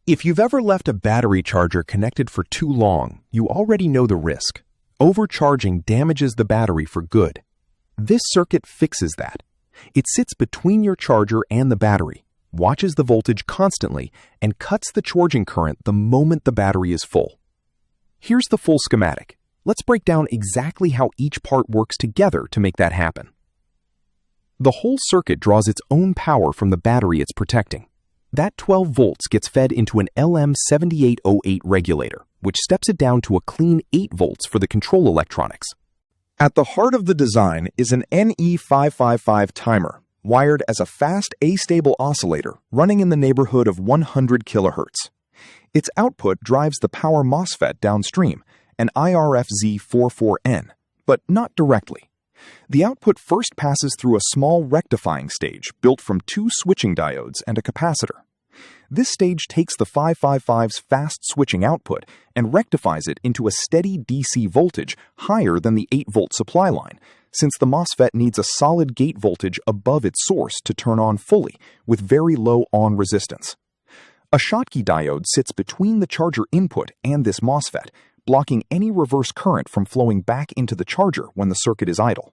If you've ever left a battery charger connected for too long, you already know the risk. Overcharging damages the battery for good. This circuit fixes that. It sits between your charger and the battery, watches the voltage constantly, and cuts the charging current the moment the battery is full. Here's the full schematic. Let's break down exactly how each part works together to make that happen. The whole circuit draws its own power from the battery it's protecting. That 12 volts gets fed into an LM7808 regulator, which steps it down to a clean 8 volts for the control electronics. At the heart of the design is an NE555 timer, wired as a fast astable oscillator running in the neighborhood of 100 kHz. Its output drives the power MOSFET downstream, an IRFZ44N, but not directly. The output first passes through a small rectifying stage built from 2 switching diodes and a capacitor. This stage takes the 555's fast switching output and rectifies it into a steady DC voltage higher than the 8-volt supply line, since the MOSFET needs a solid gate voltage above its source to turn on fully, with very low on resistance. A Schottky diode sits between the charger input and this MOSFET, blocking any reverse current from flowing back into the charger when the circuit is idle.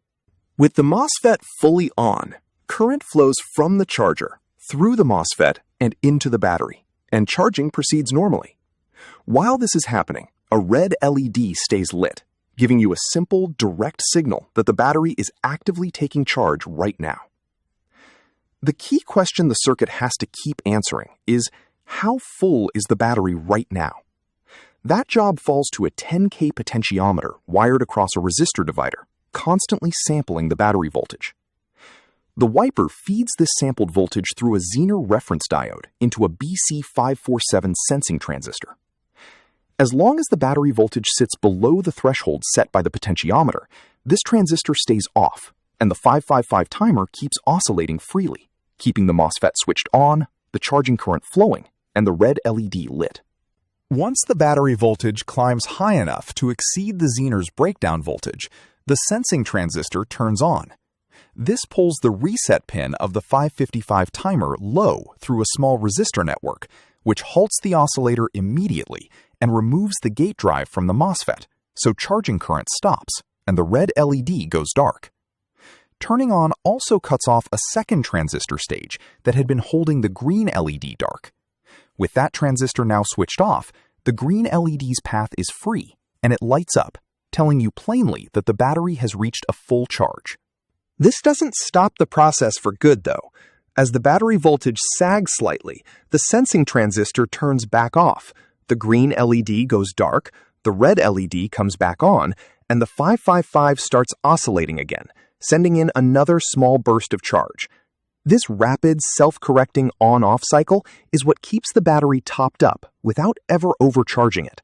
With the MOSFET fully on, current flows from the charger, through the MOSFET, and into the battery, and charging proceeds normally. While this is happening, a red LED stays lit, giving you a simple, direct signal that the battery is actively taking charge right now. The key question the circuit has to keep answering is, how full is the battery right now? That job falls to a 10K potentiometer wired across a resistor divider, constantly sampling the battery voltage. The wiper feeds this sampled voltage through a Zener reference diode into a BC547 sensing transistor. As long as the battery voltage sits below the threshold set by the potentiometer, this transistor stays off, and the 555 timer keeps oscillating freely, keeping the MOSFET switched on, the charging current flowing, and the red LED lit. Once the battery voltage climbs high enough to exceed the Zener's breakdown voltage, the sensing transistor turns on. This pulls the reset pin of the 555 timer low through a small resistor network, which halts the oscillator immediately and removes the gate drive from the MOSFET, so charging current stops and the red LED goes dark. Turning on also cuts off a second transistor stage that had been holding the green LED dark. With that transistor now switched off, the green LED's path is free, and it lights up, telling you plainly that the battery has reached a full charge. This doesn't stop the process for good, though. As the battery voltage sags slightly, the sensing transistor turns back off, the green LED goes dark, the red LED comes back on, and the 555 starts oscillating again, sending in another small burst of charge. This rapid, self-correcting on-off cycle is what keeps the battery topped up without ever overcharging it.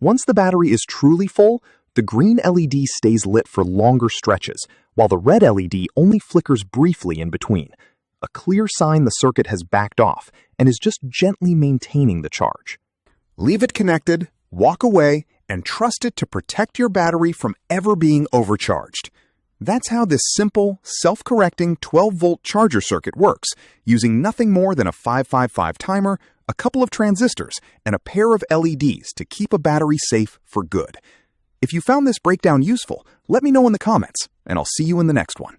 Once the battery is truly full, the green LED stays lit for longer stretches, while the red LED only flickers briefly in between, a clear sign the circuit has backed off and is just gently maintaining the charge. Leave it connected, walk away, and trust it to protect your battery from ever being overcharged. That's how this simple, self-correcting 12-volt charger circuit works, using nothing more than a 555 timer, a couple of transistors, and a pair of LEDs to keep a battery safe for good. If you found this breakdown useful, let me know in the comments, and I'll see you in the next one.